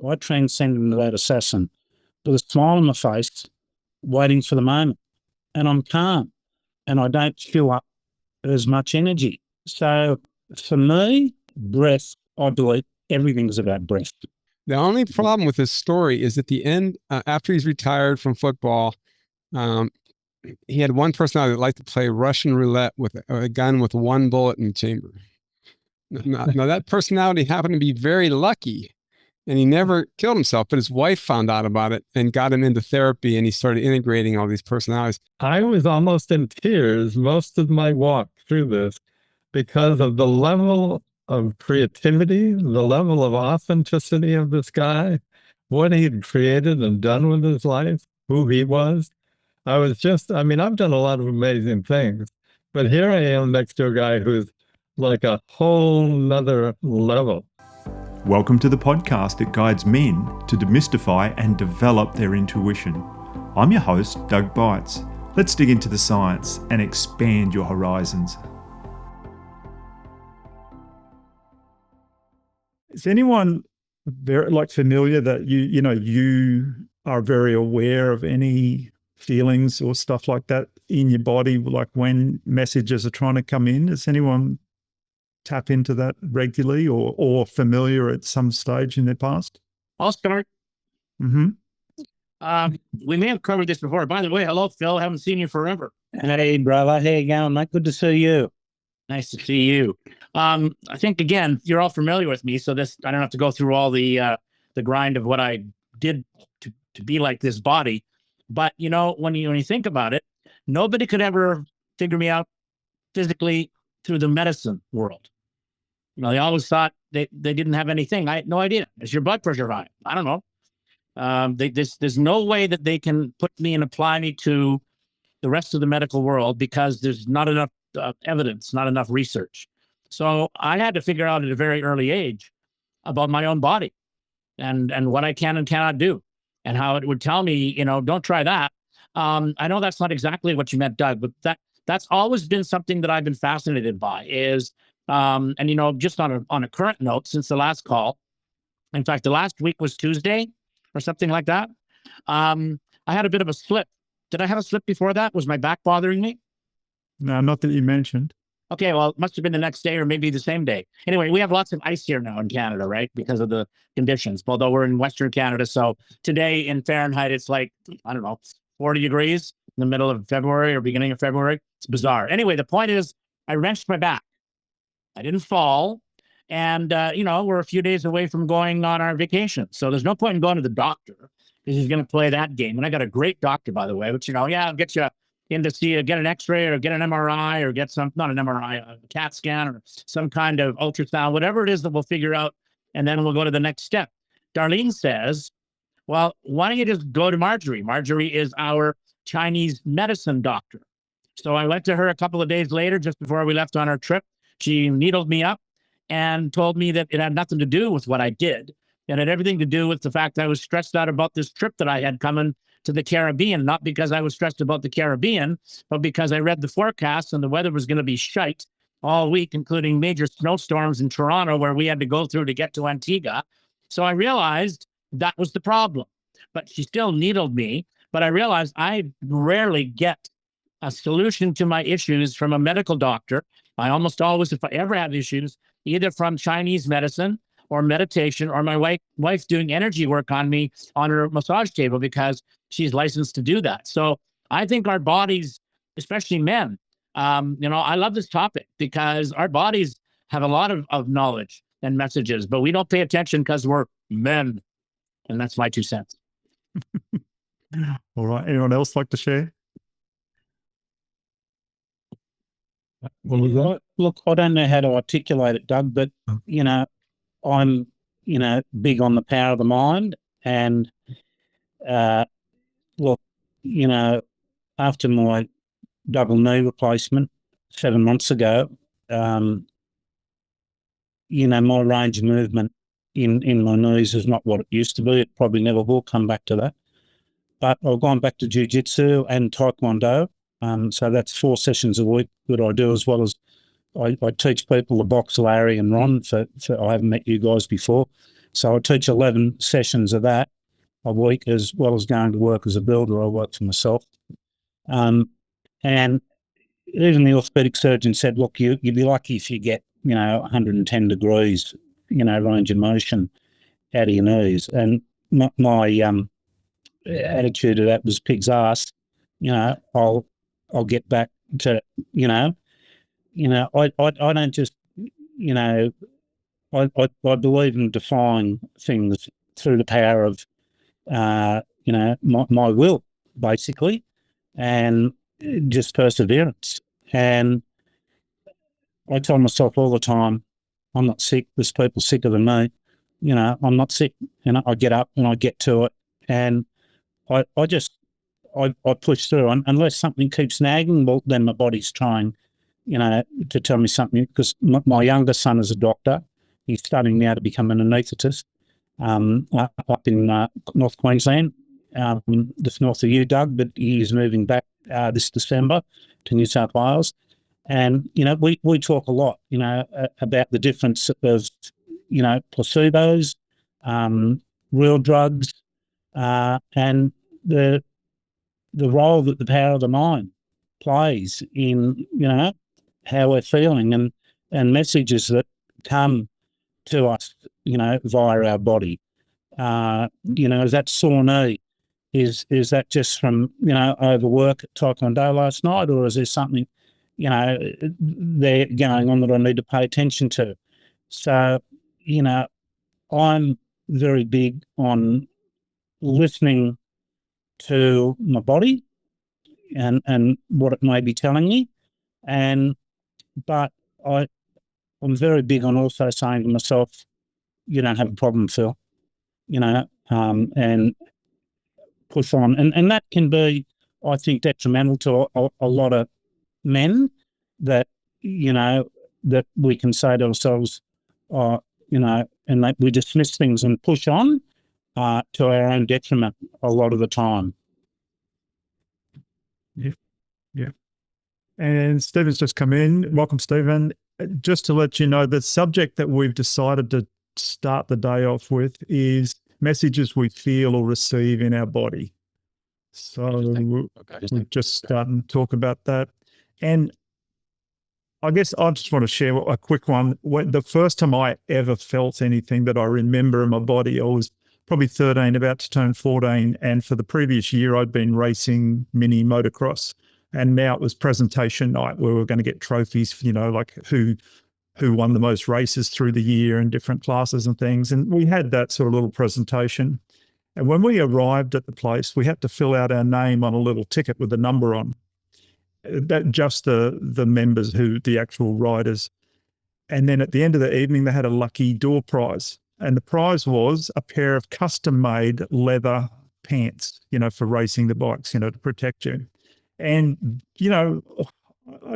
I transcend into that assassin with a smile on my face, waiting for the moment. And I'm calm and I don't fill up as much energy. So for me, breath, I believe everything's about breath. The only problem with this story is at the end, after he's retired from football, he had one personality that liked to play Russian roulette with a gun with one bullet in the chamber. Now that personality happened to be very lucky, and he never killed himself, but his wife found out about it and got him into therapy, and he started integrating all these personalities. I was almost in tears most of my walk through this because of the level of creativity, the level of authenticity of this guy, what he'd created and done with his life, who he was. I've done a lot of amazing things, but here I am next to a guy who's like a whole nother level. Welcome to the podcast that guides men to demystify and develop their intuition. I'm your host, Doug Bites. Let's dig into the science and expand your horizons. Is anyone familiar that you are very aware of any feelings or stuff like that in your body, like when messages are trying to come in? Does anyone tap into that regularly or familiar at some stage in their past? I'll start. Mm-hmm. We may have covered this before. By the way, hello, Phil. Haven't seen you forever. Hey, brother. How you going, mate? Good to see you. Nice to see you. I think, again, you're all familiar with me, so I don't have to go through all the grind of what I did to be like this body. But, when you think about it, nobody could ever figure me out physically through the medicine world. They always thought they didn't have anything. I had no idea. Is your blood pressure high? I don't know. There's no way that they can put me and apply me to the rest of the medical world because there's not enough evidence, not enough research. So I had to figure out at a very early age about my own body and what I can and cannot do and how it would tell me, don't try that. I know that's not exactly what you meant, Doug, but that's always been something that I've been fascinated by is, just on a current note, since the last call, in fact, the last week was Tuesday or something like that. I had a bit of a slip. Did I have a slip before that? Was my back bothering me? No, not that you mentioned. Okay, well, it must have been the next day or maybe the same day. Anyway, we have lots of ice here now in Canada, right? Because of the conditions, although we're in Western Canada. So today in Fahrenheit, it's like, 40 degrees in the middle of February or beginning of February. It's bizarre. Anyway, the point is I wrenched my back. I didn't fall. And, we're a few days away from going on our vacation. So there's no point in going to the doctor because he's going to play that game. And I got a great doctor, by the way, which, I'll get you in to see you, get an x-ray or get an MRI or get not an MRI, a CAT scan or some kind of ultrasound, whatever it is that we'll figure out. And then we'll go to the next step. Darlene says, well, why don't you just go to Marjorie? Marjorie is our Chinese medicine doctor. So I went to her a couple of days later, just before we left on our trip. She needled me up and told me that it had nothing to do with what I did. It had everything to do with the fact that I was stressed out about this trip that I had coming to the Caribbean, not because I was stressed about the Caribbean, but because I read the forecast and the weather was going to be shite all week, including major snowstorms in Toronto where we had to go through to get to Antigua. So I realized that was the problem. But she still needled me. But I realized I rarely get a solution to my issues from a medical doctor. I almost always, if I ever have issues, either from Chinese medicine or meditation or my wife doing energy work on me on her massage table because she's licensed to do that. So I think our bodies, especially men, I love this topic because our bodies have a lot of knowledge and messages, but we don't pay attention because we're men. And that's my 2 cents. All right. Anyone else like to share? Well, look, I don't know how to articulate it, Doug, but, I'm, big on the power of the mind. And, after my double knee replacement 7 months ago, my range of movement in my knees is not what it used to be. It probably never will come back to that. But I've gone back to jiu-jitsu and taekwondo. So that's 4 sessions a week that I do, as well as I teach people to box, Larry and Ron. I haven't met you guys before. So I teach 11 sessions of that a week, as well as going to work as a builder. I work for myself. And even the orthopedic surgeon said, look, you'd be lucky if you get, 110 degrees, range of motion out of your knees. And my attitude to that was pig's ass. I'll get back to, I don't just, I believe in defying things through the power of, my will, basically, and just perseverance. And I tell myself all the time, I'm not sick. There's people sicker than me. I'm not sick. I get up and I get to it. And I push through. Unless something keeps nagging, well, then my body's trying, to tell me something. Because my younger son is a doctor. He's studying now to become an anaesthetist up in North Queensland, just north of you, Doug, but he's moving back this December to New South Wales. And, we talk a lot, about the difference of, placebos, real drugs, and the role that the power of the mind plays in, how we're feeling and messages that come to us, via our body. Is that sore knee? Is that just from, overwork at Taekwondo last night, or is there something, there going on that I need to pay attention to? So, I'm very big on listening to my body and what it may be telling me. But I'm very big on also saying to myself, you don't have a problem, Phil, and push on. And that can be, I think, detrimental to a lot of men that, that we can say to ourselves, and that we dismiss things and push on to our own detriment a lot of the time. Yeah. And Stephen's just come in. Welcome, Stephen. Just to let you know, the subject that we've decided to start the day off with is messages we feel or receive in our body. So we're just starting to talk about that. And I guess I just want to share a quick one. The first time I ever felt anything that I remember in my body, I was probably 13, about to turn 14. And for the previous year, I'd been racing mini motocross. And now it was presentation night where we were going to get trophies, like who won the most races through the year in different classes and things. And we had that sort of little presentation. And when we arrived at the place, we had to fill out our name on a little ticket with a number on. That just the members, the actual riders. And then at the end of the evening, they had a lucky door prize. And the prize was a pair of custom-made leather pants, for racing the bikes, to protect you. And, I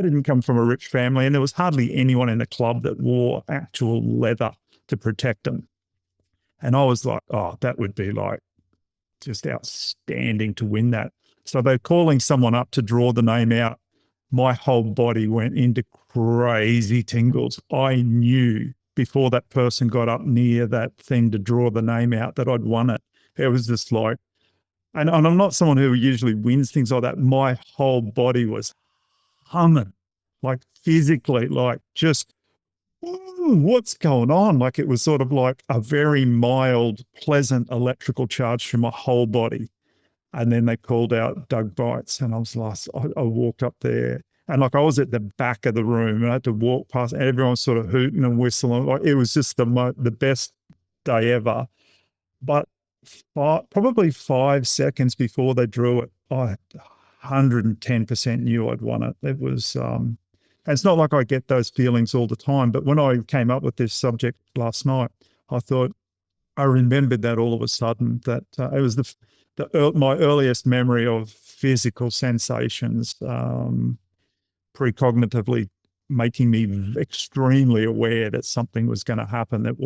didn't come from a rich family, and there was hardly anyone in the club that wore actual leather to protect them. And I was like, oh, that would be like just outstanding to win that. So they're calling someone up to draw the name out. My whole body went into crazy tingles. I knew before that person got up near that thing to draw the name out that I'd won it. It was just like, and I'm not someone who usually wins things like that. My whole body was humming, like physically, like just, what's going on? Like it was sort of like a very mild, pleasant electrical charge through my whole body. And then they called out Doug Bites, and I was like, I walked up there, and like I was at the back of the room, and I had to walk past, and everyone was sort of hooting and whistling. Like it was just the best day ever. But probably 5 seconds before they drew it, I 110% knew I'd won it. It was, and it's not like I get those feelings all the time, but when I came up with this subject last night, I thought, I remembered that all of a sudden, that it was my earliest memory of physical sensations, precognitively making me extremely aware that something was going to happen. That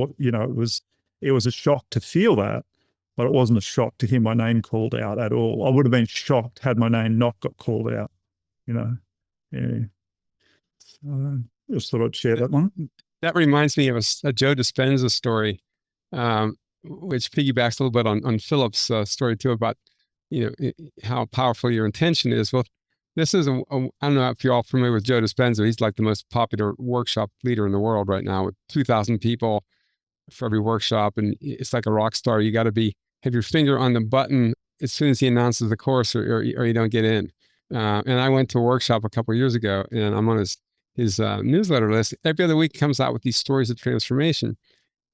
it was a shock to feel that, but it wasn't a shock to hear my name called out at all. I would have been shocked had my name not got called out. Yeah. So, just thought I'd share that one. That reminds me of a Joe Dispenza story. which piggybacks a little bit on Philip's story too about, how powerful your intention is. Well, this is I don't know if you're all familiar with Joe Dispenza. He's like the most popular workshop leader in the world right now with 2,000 people for every workshop. And it's like a rock star. You got to have your finger on the button as soon as he announces the course or you don't get in. And I went to a workshop a couple of years ago, and I'm on his newsletter list. Every other week comes out with these stories of transformation.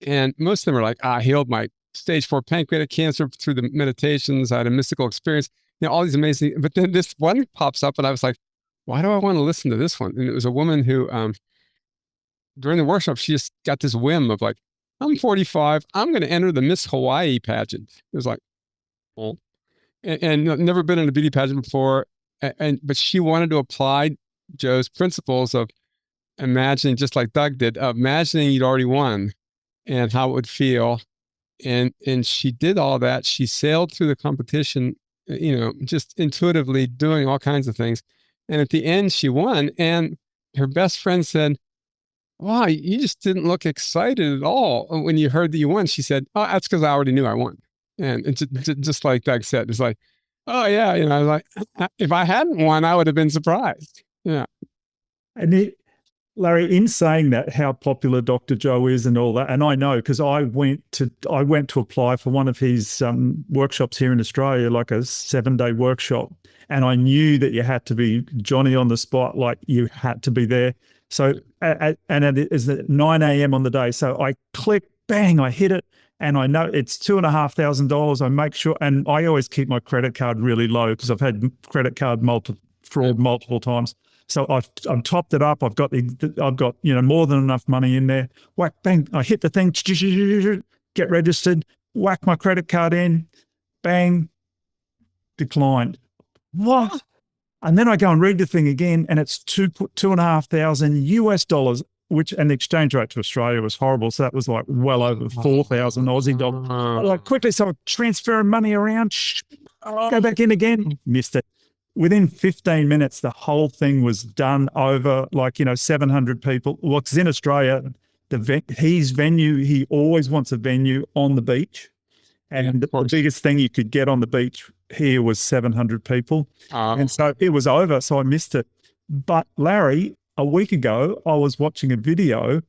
And most of them are like, I healed my stage 4 pancreatic cancer through the meditations. I had a mystical experience, all these amazing, but then this one pops up and I was like, why do I want to listen to this one? And it was a woman who, during the workshop, she just got this whim of like, I'm 45, I'm going to enter the Miss Hawaii pageant. It was like, oh, and never been in a beauty pageant before. But she wanted to apply Joe's principles of imagining, just like Doug did, of imagining you'd already won and how it would feel. And she did all that. She sailed through the competition, just intuitively doing all kinds of things. And at the end, she won. And her best friend said, wow, you just didn't look excited at all when you heard that you won. She said, oh, that's because I already knew I won. And it's just like Doug said, it's like, oh yeah, like if I hadn't won, I would have been surprised. Yeah. And Larry, in saying that, how popular Dr. Joe is and all that, and I know because I went to apply for one of his workshops here in Australia, like a 7-day workshop, and I knew that you had to be Johnny on the spot, like you had to be there. So, and it is at 9 a.m. on the day. So I click, bang, I hit it, and I know it's $2,500. I make sure, and I always keep my credit card really low because I've had credit card fraud multiple times. So I've topped it up. I've got more than enough money in there. Whack, bang! I hit the thing. Get registered. Whack my credit card in. Bang. Declined. What? And then I go and read the thing again, and it's $2,500 which, and the exchange rate to Australia was horrible. So that was like well over 4,000 Aussie dollars. Like quickly, so I'm transferring money around. Go back in again. Missed it. Within 15 minutes, the whole thing was done over, 700 people. Well, because in Australia, his venue, he always wants a venue on the beach. And the biggest thing you could get on the beach here was 700 people. And so it was over, so I missed it. But Larry, a week ago, I was watching a video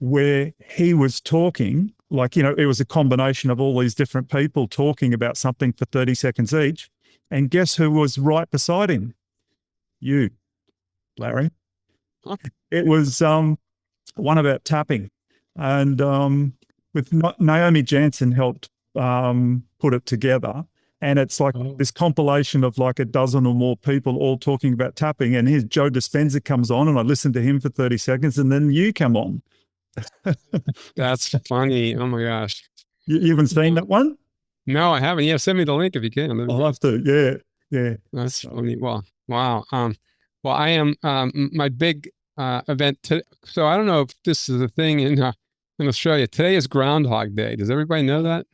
where he was talking, it was a combination of all these different people talking about something for 30 seconds each. And guess who was right beside him? You, Larry. Okay. It was one about tapping. And with Naomi Jansen helped put it together. And it's like this compilation of like a dozen or more people all talking about tapping. And here's Joe Dispenza comes on, and I listen to him for 30 seconds, and then you come on. That's funny. Oh my gosh. You haven't seen that one? No, I haven't. Yeah, send me the link if you can. I'll have to. Yeah. That's funny. Well, wow. Well, I am my big event. So I don't know if this is a thing in Australia. Today is Groundhog Day. Does everybody know that?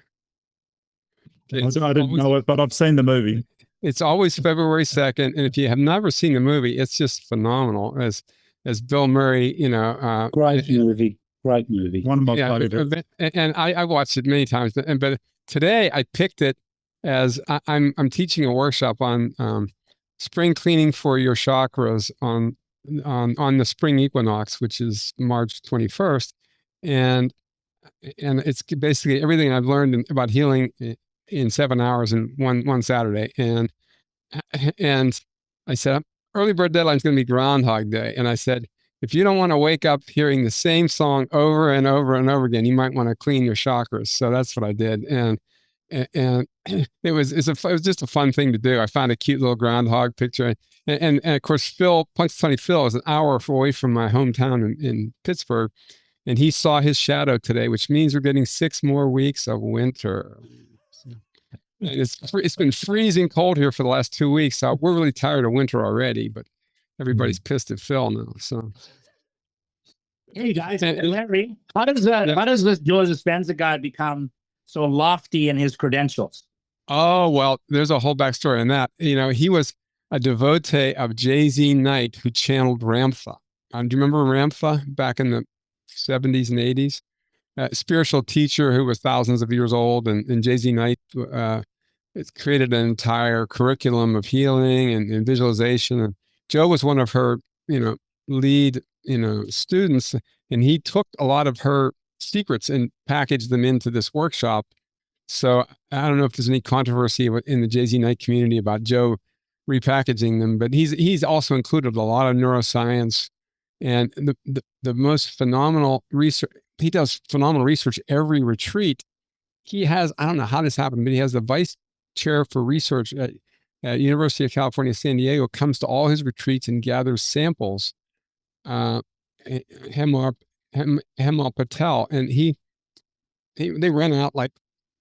I didn't know it, but I've seen the movie. It's always February 2nd, and if you have never seen the movie, it's just phenomenal. As Bill Murray, great movie. One of my favorites. And I watched it many times. But today I picked it as I'm teaching a workshop on spring cleaning for your chakras on the spring equinox, which is March 21st, and it's basically everything I've learned about healing in 7 hours in one Saturday. And I said, early bird deadline is going to be Groundhog Day, and I said, if you don't want to wake up hearing the same song over and over and over again, you might want to clean your chakras. So that's what I did. And it was just a fun thing to do. I found a cute little groundhog picture. And of course, Punxsutawney Phil is an hour away from my hometown in Pittsburgh. And he saw his shadow today, which means we're getting 6 more weeks of winter. And it's been freezing cold here for the last 2 weeks. So we're really tired of winter already, but everybody's pissed at Phil now. So, hey guys, Larry, how does this Joe Dispenza guy become so lofty in his credentials? Oh well, there's a whole backstory on that. He was a devotee of Jay-Z Knight who channeled Ramtha. Do you remember Ramtha back in the 70s and 80s? spiritual teacher who was thousands of years old, and Jay-Z Knight it's created an entire curriculum of healing and visualization. And Joe was one of her, lead, students, and he took a lot of her secrets and packaged them into this workshop. So I don't know if there's any controversy in the Jay-Z Knight community about Joe repackaging them, but he's also included a lot of neuroscience and the most phenomenal research. He does phenomenal research every retreat. He has, I don't know how this happened, but he has the vice chair for research at University of California, San Diego, comes to all his retreats and gathers samples. Hemal Patel, and they rent out like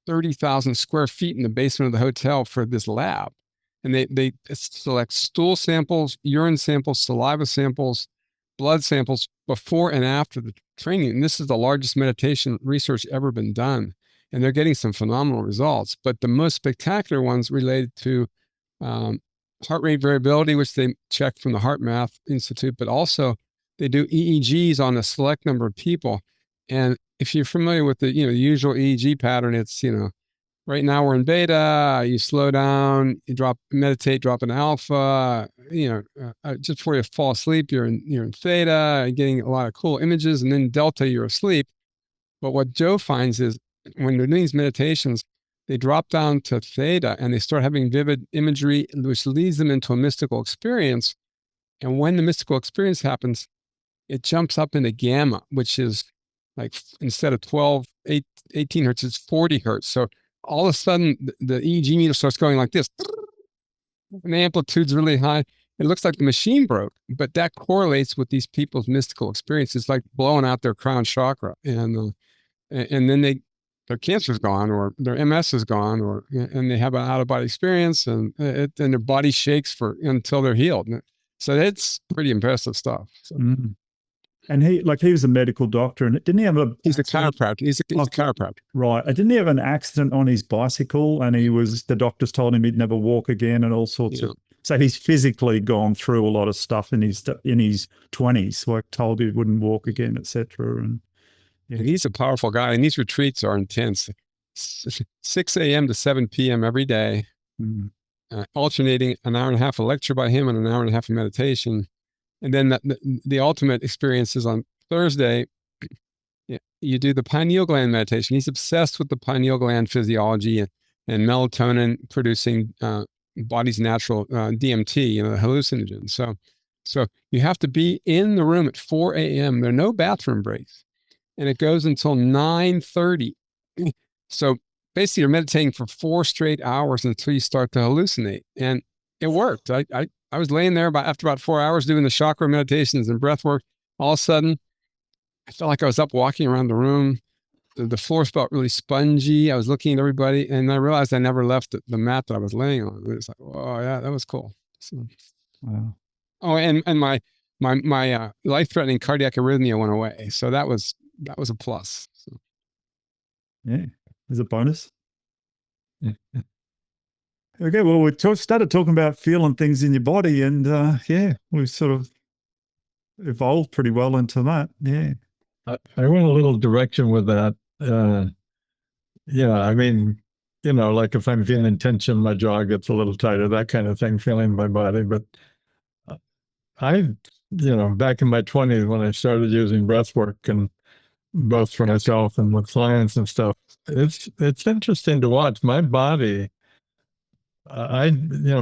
30,000 square feet in the basement of the hotel for this lab. And they select stool samples, urine samples, saliva samples, blood samples before and after the training. And this is the largest meditation research ever been done. And they're getting some phenomenal results. But the most spectacular ones related to heart rate variability, which they check from the Heart Math Institute, but also they do EEGs on a select number of people. And if you're familiar with the usual EEG pattern, it's right now we're in beta, you slow down, you meditate, drop in alpha, just before you fall asleep, you're in theta, getting a lot of cool images, and then delta, you're asleep. But what Joe finds is when they're doing these meditations, they drop down to theta and they start having vivid imagery, which leads them into a mystical experience. And when the mystical experience happens, it jumps up into gamma, which is like instead of 18 hertz, it's 40 hertz. So all of a sudden the EEG meter starts going like this, and the amplitude's really high. It looks like the machine broke, but that correlates with these people's mystical experiences, like blowing out their crown chakra. And then their cancer's gone, or their MS is gone, and they have an out-of-body experience, and their body shakes until they're healed. So it's pretty impressive stuff. So. Mm. And he was a medical doctor, and didn't he have He's a chiropractor. He's a chiropractor. Right. Didn't he have an accident on his bicycle, and the doctors told him he'd never walk again, and all sorts of. So he's physically gone through a lot of stuff in his 20s, like told he wouldn't walk again, etc. And he's a powerful guy, and these retreats are intense. 6 a.m. to 7 p.m. every day, alternating an hour and a half of lecture by him and an hour and a half of meditation. And then the ultimate experience is on Thursday. You do the pineal gland meditation. He's obsessed with the pineal gland physiology and melatonin producing body's natural DMT, the hallucinogen. So you have to be in the room at 4 a.m. There are no bathroom breaks, and it goes until 9:30. So basically, you're meditating for 4 straight hours until you start to hallucinate, and it worked. I was laying there after about 4 hours doing the chakra meditations and breath work. All of a sudden, I felt like I was up walking around the room. The floor felt really spongy. I was looking at everybody, and I realized I never left the mat that I was laying on. It was like, oh yeah, that was cool. So, wow. Oh, and my life-threatening cardiac arrhythmia went away. So that was a plus. So. Yeah, there's a bonus. Yeah. Okay, well, we started talking about feeling things in your body, and we sort of evolved pretty well into that. Yeah. I went a little direction with that. I mean, like if I'm feeling tension, my jaw gets a little tighter, that kind of thing, feeling my body. But back in my 20s when I started using breathwork, and both for myself and with clients and stuff, it's interesting to watch my body.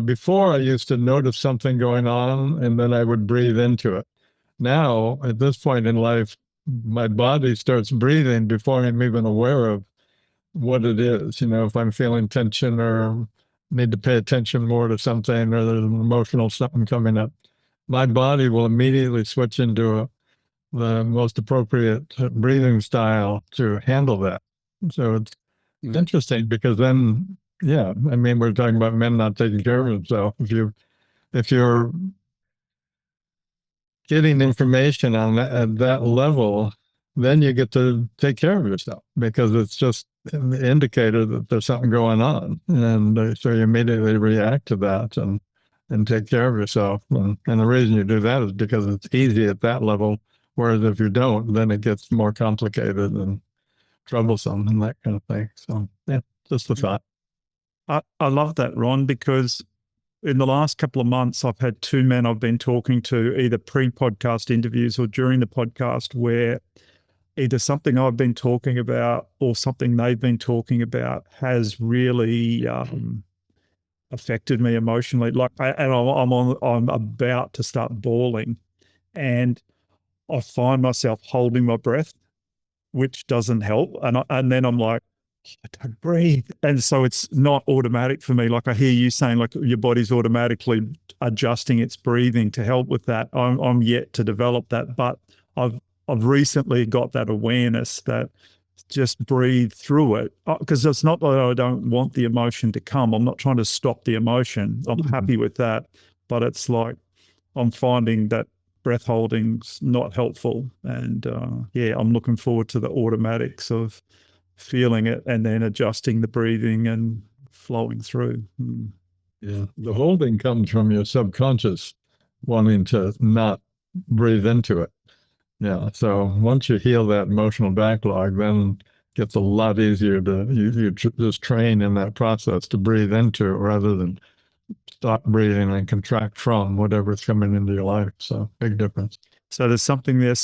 Before I used to notice something going on and then I would breathe into it. Now, at this point in life, my body starts breathing before I'm even aware of what it is. If I'm feeling tension or need to pay attention more to something, or there's an emotional something coming up, my body will immediately switch into the most appropriate breathing style to handle that. So it's interesting because then, we're talking about men not taking care of themselves. If you're getting information at that level, then you get to take care of yourself, because it's just an indicator that there's something going on. And so you immediately react to that and take care of yourself. And the reason you do that is because it's easy at that level. Whereas if you don't, then it gets more complicated. And troublesome and that kind of thing. So yeah, just a thought. I love that, Ron, because in the last couple of months, I've had two men I've been talking to, either pre-podcast interviews or during the podcast, where either something I've been talking about or something they've been talking about has really affected me emotionally. Like, I'm about to start bawling, and I find myself holding my breath, which doesn't help. And then I'm like, I don't breathe. And so it's not automatic for me. Like, I hear you saying, like, your body's automatically adjusting its breathing to help with that. I'm yet to develop that, but I've recently got that awareness that just breathe through it, because it's not that I don't want the emotion to come. I'm not trying to stop the emotion. I'm happy with that, but it's like I'm finding that breath holding's not helpful. And I'm looking forward to the automatics of feeling it and then adjusting the breathing and flowing through. Yeah, the holding comes from your subconscious wanting to not breathe into it. Yeah, so once you heal that emotional backlog, then it gets a lot easier to just train in that process to breathe into it rather than stop breathing and contract from whatever's coming into your life. So big difference. So there's something there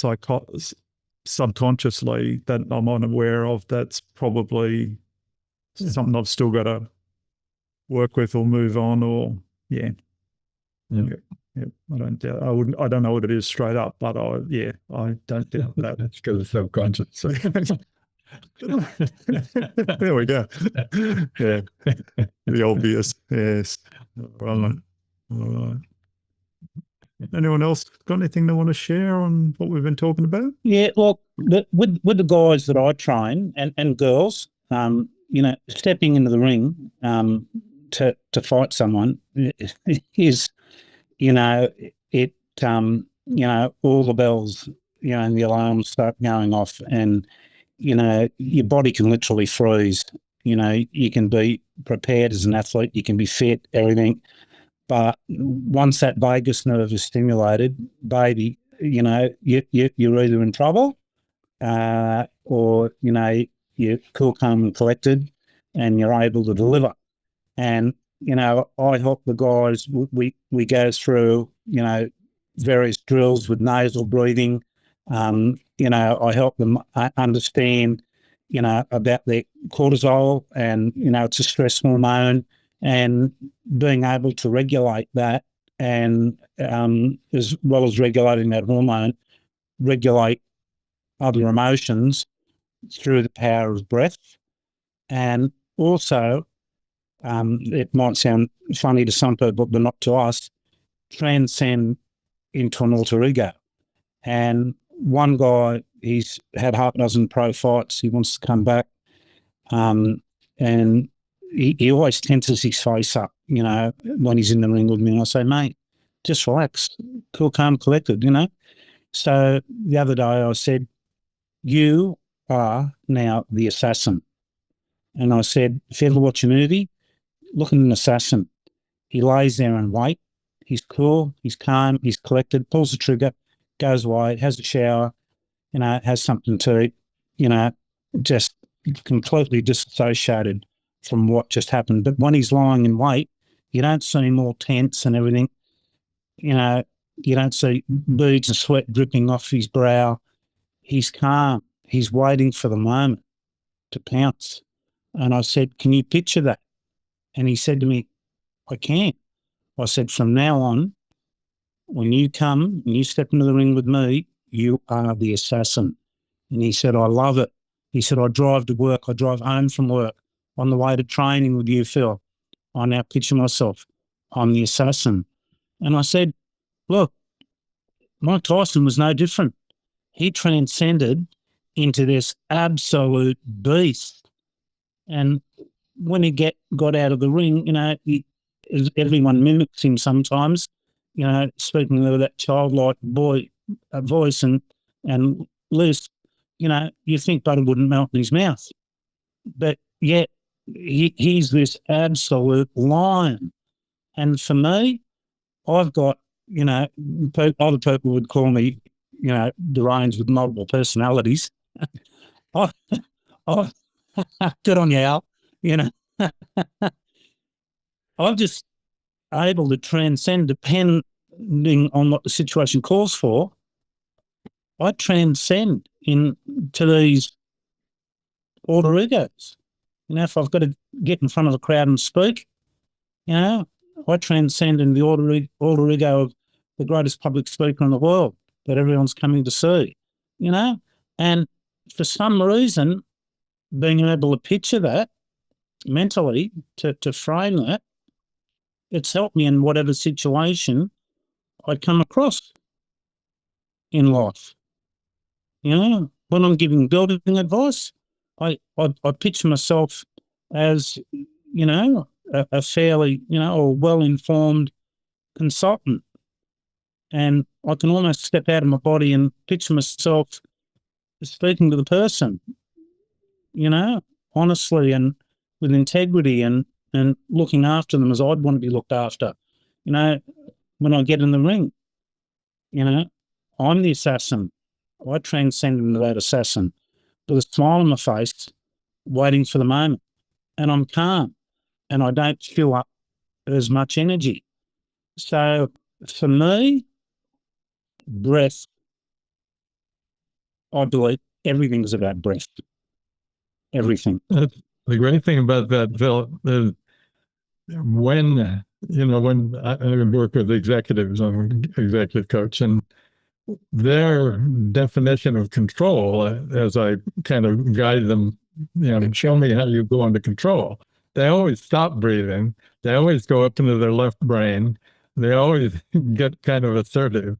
subconsciously that I'm unaware of that's probably something I've still got to work with or move on, or I don't doubt. I don't know what it is straight up, but I don't doubt that. That's because it's subconscious. There we go. Yeah, the obvious. Yes. All right. Anyone else got anything they want to share on what we've been talking about? Yeah, well, with the guys that I train and girls, stepping into the ring to fight someone is, all the bells, and the alarms start going off, and your body can literally freeze. You can be prepared as an athlete, you can be fit, everything. But once that vagus nerve is stimulated, baby, you're either in trouble or, you're cool, calm and collected and you're able to deliver. And, I help the guys, we go through, various drills with nasal breathing. I help them understand, about their cortisol and, it's a stress hormone, and being able to regulate that, and as well as regulating that hormone, regulate other emotions through the power of breath. And also, it might sound funny to some people, but not to us, transcend into an alter ego. And one guy, he's had half a dozen pro fights. He wants to come back. And he always tenses his face up, when he's in the ring with me. And I say, mate, just relax, cool, calm, collected, So the other day I said, you are now the assassin. And I said, if you ever watch a movie, look at an assassin. He lays there and wait. He's cool, he's calm, he's collected, pulls the trigger, goes away, has a shower, has something to eat, just completely disassociated from what just happened. But when he's lying in wait, you don't see him all tense and everything. You don't see beads of sweat dripping off his brow. He's calm. He's waiting for the moment to pounce. And I said, can you picture that? And he said to me, I can. I said, from now on, when you come and you step into the ring with me, you are the assassin. And he said, I love it. He said, I drive to work. I drive home from work. On the way to training with you, Phil, I now picture myself, I'm the assassin. And I said, look, Mike Tyson was no different. He transcended into this absolute beast. And when he got out of the ring, everyone mimics him sometimes, speaking with that childlike voice and lisp, you think butter wouldn't melt in his mouth. But yet he's this absolute lion. And for me, I've got, other people would call me, deranged with multiple personalities. Oh, good on you, Al. You know, I'm just able to transcend depending on what the situation calls for. I transcend into these alter egos. You know, if I've got to get in front of the crowd and speak, you know, I transcend in the alter ego of the greatest public speaker in the world that everyone's coming to see, you know? And for some reason, being able to picture that mentally, to frame that, it's helped me in whatever situation I come across in life. You know, when I'm giving building advice, I picture myself as, you know, a fairly, you know, or well-informed consultant. And I can almost step out of my body and picture myself speaking to the person, you know, honestly and with integrity and looking after them as I'd want to be looked after. You know, when I get in the ring, you know, I'm the assassin. I transcend into that assassin with a smile on my face, waiting for the moment. And I'm calm and I don't fill up as much energy. So for me, breath, I believe everything's about breath. Everything. The great thing about that, Phil, is when, you know, when I work with executives, I'm an executive coach, and their definition of control, as I kind of guide them, you know, show me how you go into control. They always stop breathing. They always go up into their left brain. They always get kind of assertive.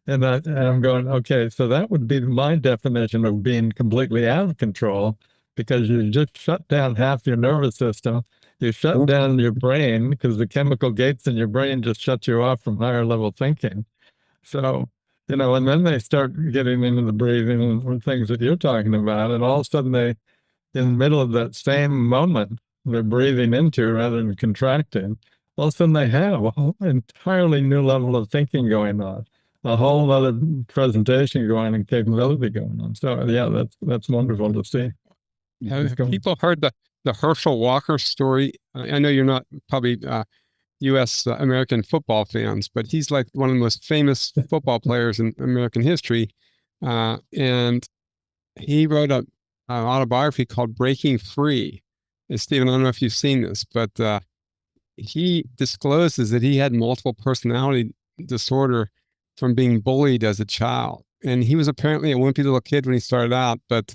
And I'm going, okay, so that would be my definition of being completely out of control, because you just shut down half your nervous system. You shut down your brain because the chemical gates in your brain just shut you off from higher level thinking. So, you know, and then they start getting into the breathing and things that you're talking about. And all of a sudden they, in the middle of that same moment, they're breathing into rather than contracting. All of a sudden they have a whole entirely new level of thinking going on, a whole other presentation going and capability going on. So yeah, that's wonderful to see. Have people heard the Herschel Walker story? I know you're not probably U.S. American football fans, but he's like one of the most famous football players in American history. And he wrote an autobiography called Breaking Free. And Stephen, I don't know if you've seen this, but he discloses that he had multiple personality disorder from being bullied as a child. And he was apparently a wimpy little kid when he started out, but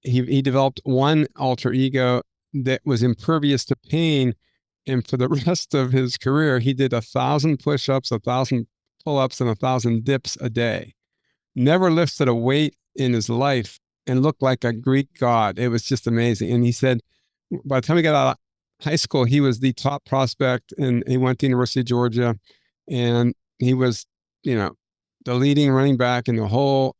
he developed one alter ego that was impervious to pain. And for the rest of his career, he did 1,000 push-ups, 1,000 pull-ups, and 1,000 dips a day. Never lifted a weight in his life and looked like a Greek god. It was just amazing. And he said, by the time he got out of high school, he was the top prospect, and he went to University of Georgia, and he was, you know, the leading running back in the whole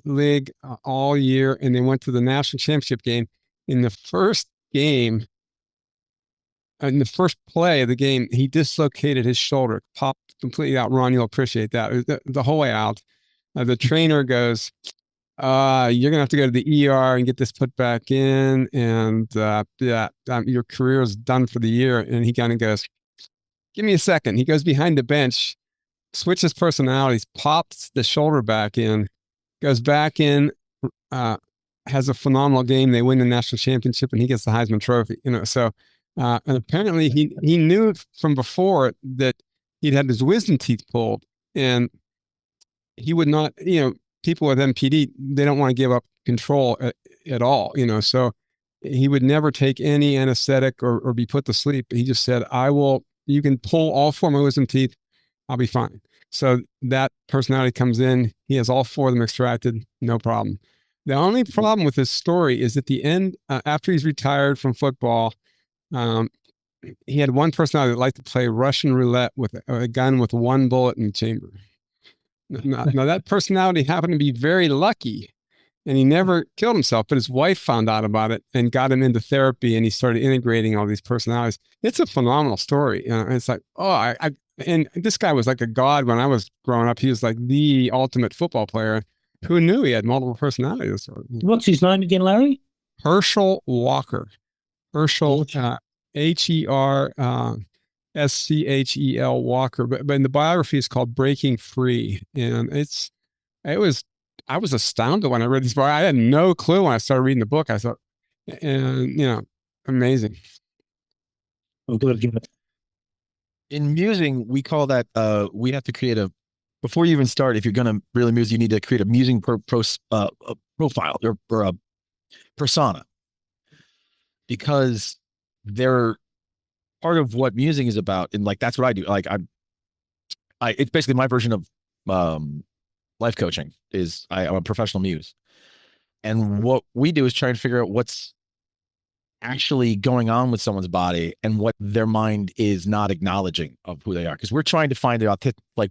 league all year. And they went to the national championship game. In the first game, in the first play of the game, he dislocated his shoulder, popped completely out. Ron, you'll appreciate that. The whole way out, the trainer goes, you're gonna have to go to the ER and get this put back in, and your career is done for the year. And he kind of goes, give me a second. He goes behind the bench, switches personalities, pops the shoulder back in, goes back in, has a phenomenal game. They win the national championship, and he gets the Heisman Trophy. You know, so and apparently he knew from before that he'd had his wisdom teeth pulled, and he would not. You know, people with MPD, they don't want to give up control at all. You know, so he would never take any anesthetic or be put to sleep. He just said, "I will. You can pull all four of my wisdom teeth. I'll be fine." So that personality comes in. He has all four of them extracted, no problem. The only problem with this story is at the end, after he's retired from football, he had one personality that liked to play Russian roulette with a gun with one bullet in the chamber. Now that personality happened to be very lucky, and he never killed himself, but his wife found out about it and got him into therapy, and he started integrating all these personalities. It's a phenomenal story. It's like, oh, and this guy was like a god when I was growing up. He was like the ultimate football player. Who knew he had multiple personality disorder? What's his name again, Larry? Herschel Walker. Herschel, H-E-R, S-C-H-E-L Walker. But in the biography, it's called Breaking Free. And I was astounded when I read this book. I had no clue when I started reading the book. I thought, and amazing. I'm going to give it. In musing, we call that, we have to create before you even start, if you're going to really muse, you need to create a musing profile or a persona, because they're part of what musing is about. And like, that's what I do. Like it's basically my version of, life coaching is I'm a professional muse. And what we do is try and figure out what's actually going on with someone's body and what their mind is not acknowledging of who they are. Because we're trying to find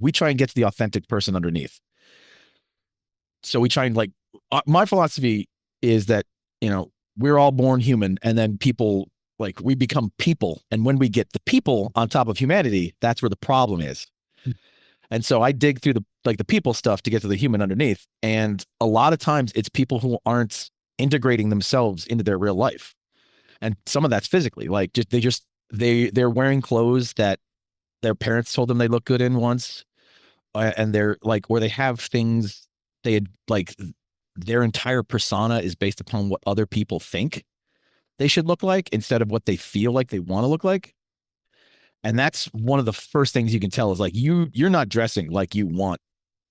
we try and get to the authentic person underneath. So we try and my philosophy is that, we're all born human, and then people, we become people. And when we get the people on top of humanity, that's where the problem is. And so I dig through the people stuff to get to the human underneath. And a lot of times it's people who aren't integrating themselves into their real life. And some of that's physically, they're wearing clothes that their parents told them they look good in once. And they're or they have things their entire persona is based upon what other people think they should look like instead of what they feel like they want to look like. And that's one of the first things you can tell is you're not dressing like you want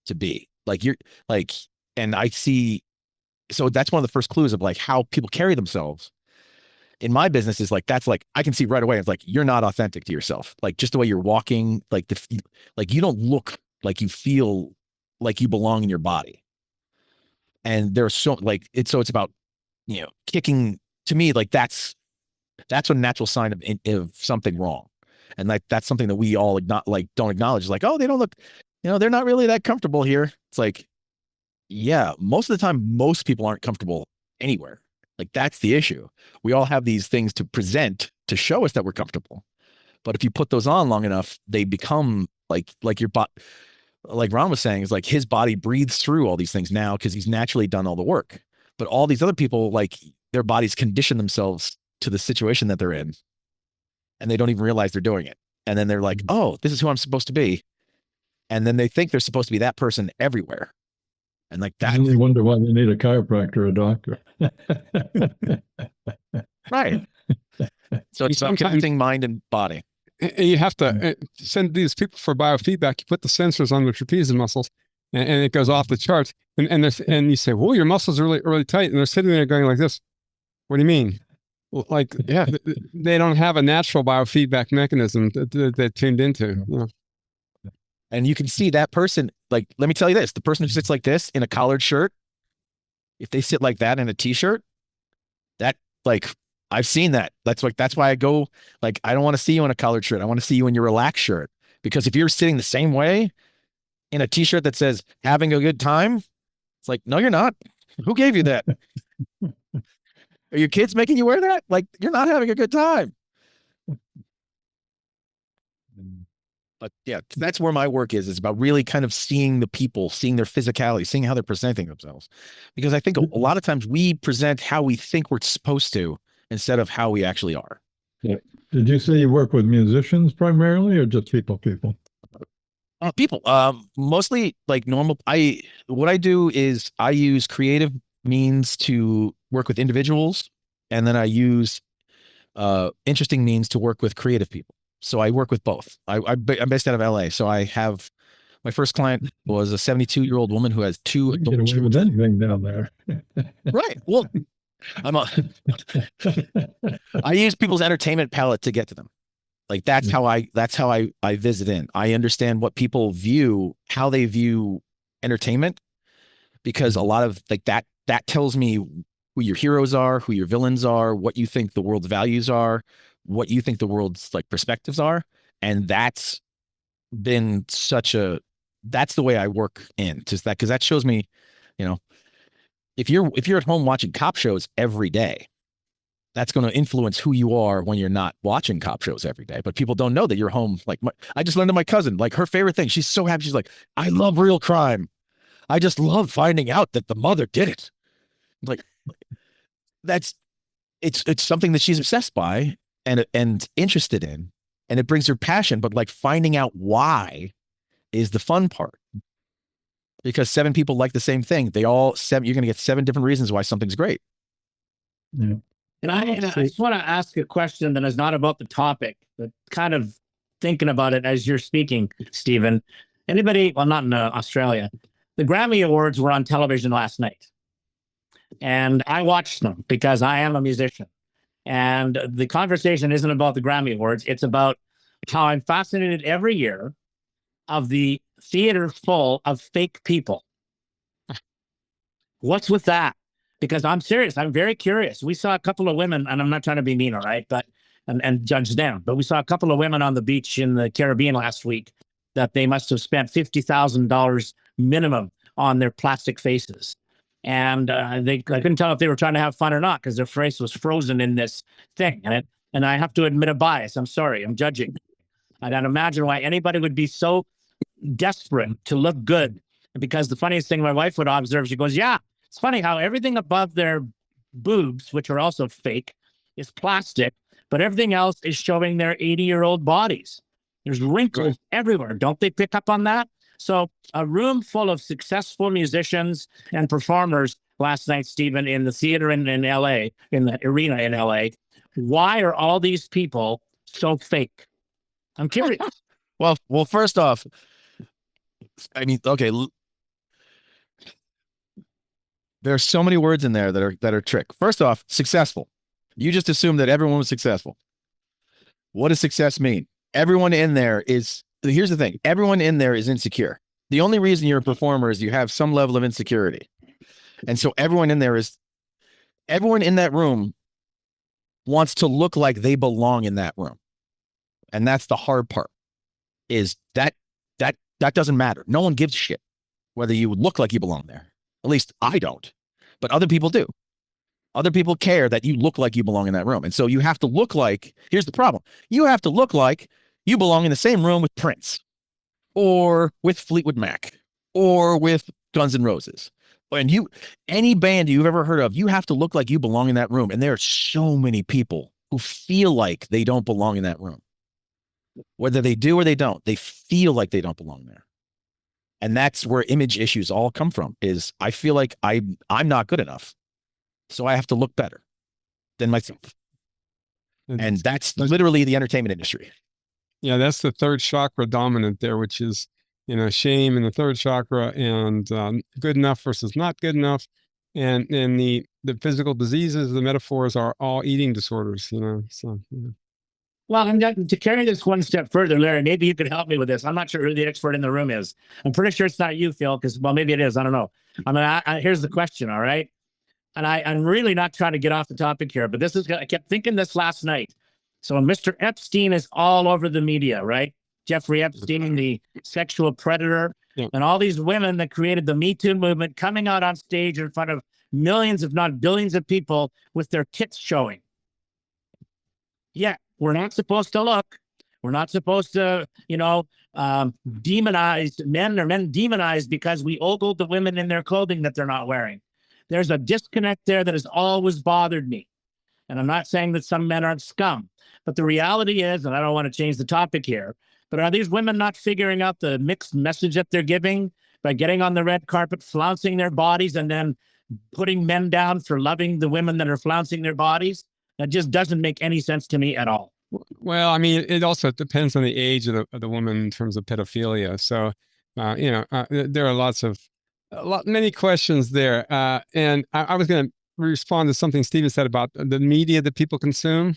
to be. And I see, so that's one of the first clues of how people carry themselves in my business is I can see right away. It's you're not authentic to yourself. Just the way you're walking, you don't look like you feel like you belong in your body. And there's so it's about, kicking, to me, that's a natural sign of something wrong. And that's something that we all don't acknowledge. Oh, they don't look, they're not really that comfortable here. It's yeah, most of the time, most people aren't comfortable anywhere. That's the issue. We all have these things to present to show us that we're comfortable. But if you put those on long enough, they become like your body, like Ron was saying, is his body breathes through all these things now because he's naturally done all the work. But all these other people, their bodies condition themselves to the situation that they're in, and they don't even realize they're doing it. And then they're oh, this is who I'm supposed to be. And then they think they're supposed to be that person everywhere. And that. And you wonder why they need a chiropractor or a doctor. Right. So it's about connecting mind and body. You have to send these people for biofeedback. You put the sensors on the trapezius muscles, and it goes off the charts. And you say, "Whoa, your muscles are really, really tight." And they're sitting there going like this. What do you mean? Yeah, they don't have a natural biofeedback mechanism that they're tuned into. And you can see that person, let me tell you this, the person who sits like this in a collared shirt, if they sit like that in a t-shirt, I've seen that. That's why I go, I don't want to see you in a collared shirt. I want to see you in your relaxed shirt. Because if you're sitting the same way in a t-shirt that says having a good time, it's no, you're not. Who gave you that? Are your kids making you wear that? You're not having a good time. But yeah, that's where my work is. It's about really kind of seeing the people, seeing their physicality, seeing how they're presenting themselves. Because I think a lot of times we present how we think we're supposed to instead of how we actually are. Yeah. Did you say you work with musicians primarily or just people? People. Mostly normal. What I do is I use creative means to work with individuals, and then I use interesting means to work with creative people. So I work with both. I'm based out of LA. So I have, my first client was a 72-year-old woman who has two adult children. Get away with anything down there. Right. Well, I use people's entertainment palette to get to them. That's how I visit in. I understand what people view, how they view entertainment, because a lot of that tells me who your heroes are, who your villains are, what you think the world's values are, what you think the world's perspectives are. And that's been that's the way I work in, just that, because that shows me, if you're at home watching cop shows every day, that's going to influence who you are when you're not watching cop shows every day. But people don't know that you're home. I just learned to my cousin, her favorite thing, she's so happy. She's I love real crime. I just love finding out that the mother did it. Like it's something that she's obsessed by and interested in, and it brings her passion. But like finding out why is the fun part, because 7 people like the same thing. You're going to get 7 different reasons why something's great. Yeah. And I just want to ask a question that is not about the topic, but kind of thinking about it as you're speaking, Stephen. Anybody, well, not in Australia, the Grammy Awards were on television last night. And I watched them because I am a musician. And the conversation isn't about the Grammy Awards. It's about how I'm fascinated every year of the theater full of fake people. What's with that? Because I'm serious. I'm very curious. We saw a couple of women, and I'm not trying to be mean, all right, but and judge them. But we saw a couple of women on the beach in the Caribbean last week that they must have spent $50,000 minimum on their plastic faces. And I couldn't tell if they were trying to have fun or not because their face was frozen in this thing. And I have to admit a bias. I'm sorry. I'm judging. I don't imagine why anybody would be so desperate to look good. Because the funniest thing my wife would observe, she goes, yeah, it's funny how everything above their boobs, which are also fake, is plastic, but everything else is showing their 80-year-old bodies. There's wrinkles everywhere. Don't they pick up on that? So a room full of successful musicians and performers last night, Stephen, in the theater in LA, in the arena in LA. Why are all these people so fake? I'm curious. Well, first off, I mean, okay, there are so many words in there that are trick. First off, successful. You just assume that everyone was successful. What does success mean? Everyone in there is, here's the thing. Everyone in there is insecure. The only reason you're a performer is you have some level of insecurity. And so everyone in that room wants to look like they belong in that room. And that's the hard part, is that doesn't matter. No one gives a shit whether you look like you belong there. At least I don't, but other people do. Other people care that you look like you belong in that room. And so you have to look like, here's the problem. You have to look like you belong in the same room with Prince or with Fleetwood Mac or with Guns N' Roses. And any band you've ever heard of, you have to look like you belong in that room. And there are so many people who feel like they don't belong in that room. Whether they do or they don't, they feel like they don't belong there. And that's where image issues all come from, is I feel like I'm not good enough. So I have to look better than myself. And that's literally the entertainment industry. Yeah, that's the third chakra dominant there, which is, shame in the third chakra, and good enough versus not good enough. And the physical diseases, the metaphors are all eating disorders, so. Well, to carry this one step further, Larry, maybe you could help me with this. I'm not sure who the expert in the room is. I'm pretty sure it's not you, Phil, because, well, maybe it is. I don't know. I mean, here's the question, all right? And I'm really not trying to get off the topic here, but I kept thinking this last night. So Mr. Epstein is all over the media, right? Jeffrey Epstein, the sexual predator, and all these women that created the Me Too movement coming out on stage in front of millions, if not billions of people with their tits showing. Yeah, we're not supposed to look. We're not supposed to, demonize men, or men demonized because we ogle the women in their clothing that they're not wearing. There's a disconnect there that has always bothered me. And I'm not saying that some men aren't scum, but the reality is, and I don't want to change the topic here, but are these women not figuring out the mixed message that they're giving by getting on the red carpet, flouncing their bodies, and then putting men down for loving the women that are flouncing their bodies? That just doesn't make any sense to me at all. Well, I mean, it also depends on the age of the woman in terms of pedophilia. So, there are many questions there. And I was going to respond to something Stephen said about the media that people consume.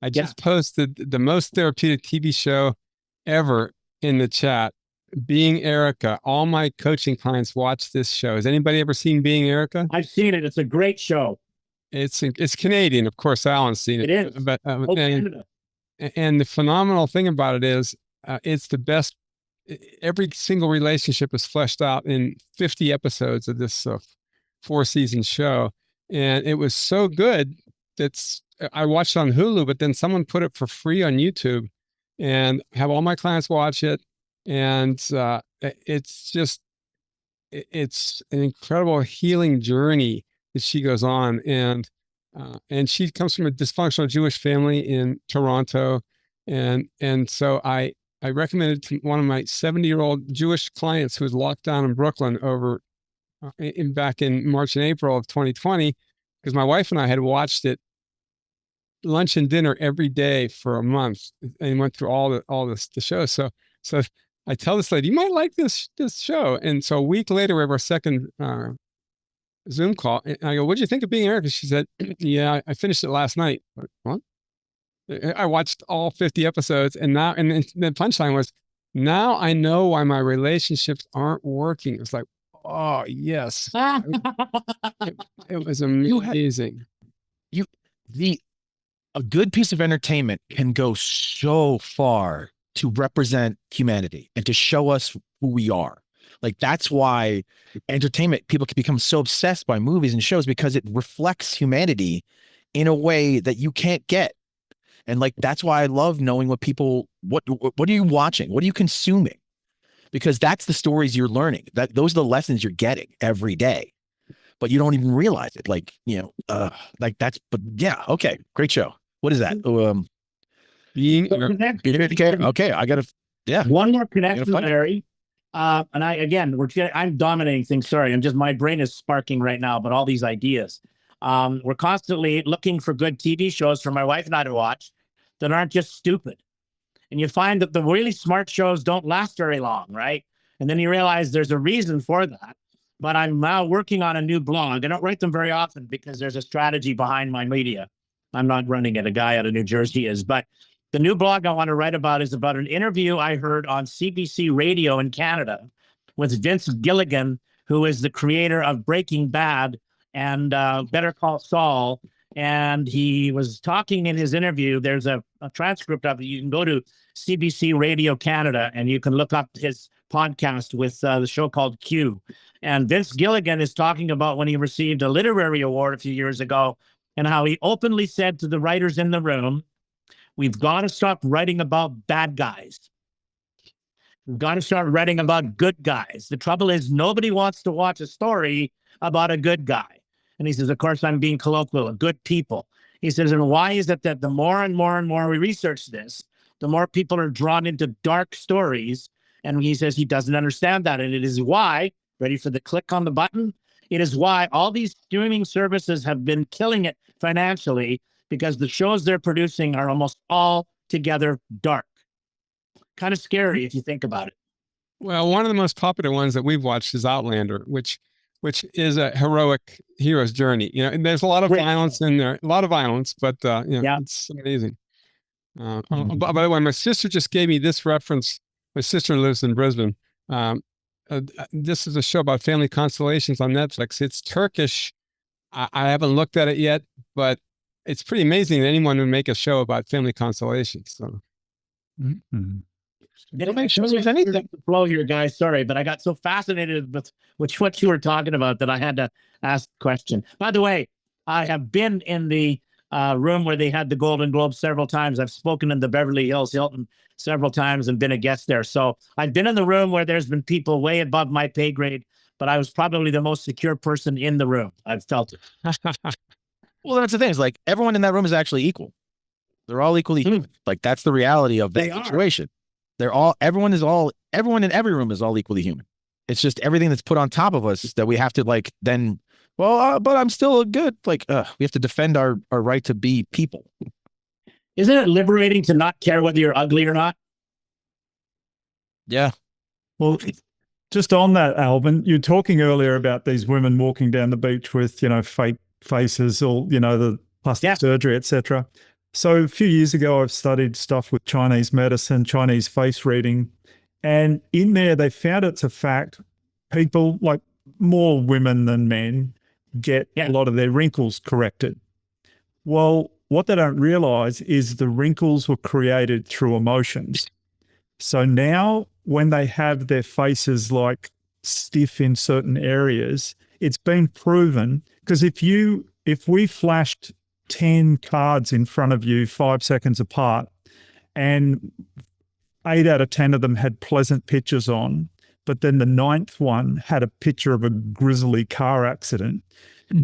I just posted the most therapeutic TV show ever in the chat, Being Erica. All my coaching clients watch this show. Has anybody ever seen Being Erica? I've seen it. It's a great show. It's Canadian, of course. Alan's seen it. It is. But Canada. And the phenomenal thing about it is, it's the best. Every single relationship is fleshed out in 50 episodes of this 4-season show, and it was so good that I watched it on Hulu. But then someone put it for free on YouTube, and have all my clients watch it, and it's just it's an incredible healing journey that she goes on. And she comes from a dysfunctional Jewish family in Toronto. And so I recommended to one of my 70-year-old Jewish clients who was locked down in Brooklyn over back in March and April of 2020, because my wife and I had watched it lunch and dinner every day for a month and went through all the shows. So I tell this lady, you might like this show. And so a week later, we have our second Zoom call. And I go, what'd you think of being Erica? She said, yeah, I finished it last night. What? I watched all 50 episodes, and then the punchline was, now I know why my relationships aren't working. It was like, oh yes. It was amazing. A good piece of entertainment can go so far to represent humanity and to show us who we are. Like, that's why entertainment, people can become so obsessed by movies and shows, because it reflects humanity in a way that you can't get. And like, that's why I love knowing what are you watching? What are you consuming? Because that's the stories you're learning. Those are the lessons you're getting every day, but you don't even realize it. Like, but yeah. Okay. Great show. What is that? Okay. I gotta, yeah. One more connection, Larry. And I'm dominating things. Sorry. My brain is sparking right now, but all these ideas. We're constantly looking for good TV shows for my wife and I to watch that aren't just stupid. And you find that the really smart shows don't last very long, right? And then you realize there's a reason for that. But I'm now working on a new blog. I don't write them very often because there's a strategy behind my media. I'm not running it. A guy out of New Jersey is. But the new blog I want to write about is about an interview I heard on CBC Radio in Canada with Vince Gilligan, who is the creator of Breaking Bad and Better Call Saul. And he was talking in his interview. There's a transcript of it. You can go to CBC Radio Canada and you can look up his podcast with the show called Q. And Vince Gilligan is talking about when he received a literary award a few years ago and how he openly said to the writers in the room, we've got to stop writing about bad guys. We've got to start writing about good guys. The trouble is nobody wants to watch a story about a good guy. And he says, of course, I'm being colloquial, good people. He says, and why is it that the more and more and more we research this, the more people are drawn into dark stories? And he says he doesn't understand that. And it is why, ready for the click on the button? It is why all these streaming services have been killing it financially, because the shows they're producing are almost all together dark. Kind of scary if you think about it. Well, one of the most popular ones that we've watched is Outlander, which is a heroic hero's journey. And there's a lot of violence in there, but it's amazing. By the way, my sister just gave me this reference. My sister lives in Brisbane. This is a show about family constellations on Netflix. It's Turkish. I haven't looked at it yet, but it's pretty amazing that anyone would make a show about family constellations. So. Mm-hmm. It'll make sure there's anything to flow here, guys. Sorry, but I got so fascinated with what you were talking about that I had to ask the question. By the way, I have been in the room where they had the Golden Globe several times. I've spoken in the Beverly Hills Hilton several times and been a guest there. So I've been in the room where there's been people way above my pay grade, but I was probably the most secure person in the room. I've felt it. Well, that's the thing. It's like everyone in that room is actually equal. They're all equally human. Like, that's the reality of that situation. Everyone in every room is all equally human. It's just everything that's put on top of us that we have to but I'm still good. We have to defend our right to be people. Isn't it liberating to not care whether you're ugly or not? Yeah. Well, just on that, Alvin, you're talking earlier about these women walking down the beach with, fake faces or, the plastic surgery, etc. So a few years ago, I've studied stuff with Chinese medicine, Chinese face reading, and in there they found it's a fact. People, like more women than men, get a lot of their wrinkles corrected. Well, what they don't realize is the wrinkles were created through emotions. So now when they have their faces like stiff in certain areas, it's been proven, because if we flashed 10 cards in front of you 5 seconds apart and 8 out of 10 of them had pleasant pictures on, but then the 9th one had a picture of a grisly car accident.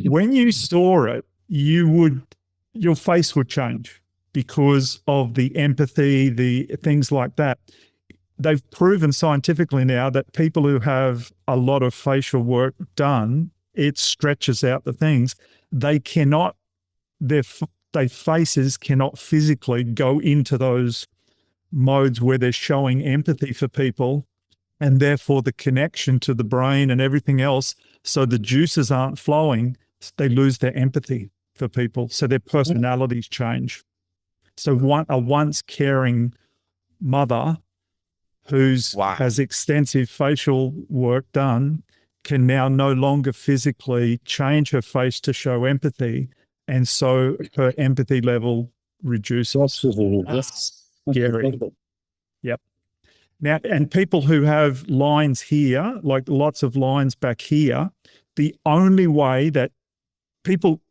When you saw it, your face would change because of the empathy, the things like that. They've proven scientifically now that people who have a lot of facial work done, it stretches out the things. They cannot, their faces cannot physically go into those modes where they're showing empathy for people, and therefore the connection to the brain and everything else. So the juices aren't flowing. They lose their empathy for people. So their personalities change. So a once caring mother who's has extensive facial work done can now no longer physically change her face to show empathy. And so her empathy level reduces. That's scary. Yep. Now, and people who have lines here, like lots of lines back here, the only way that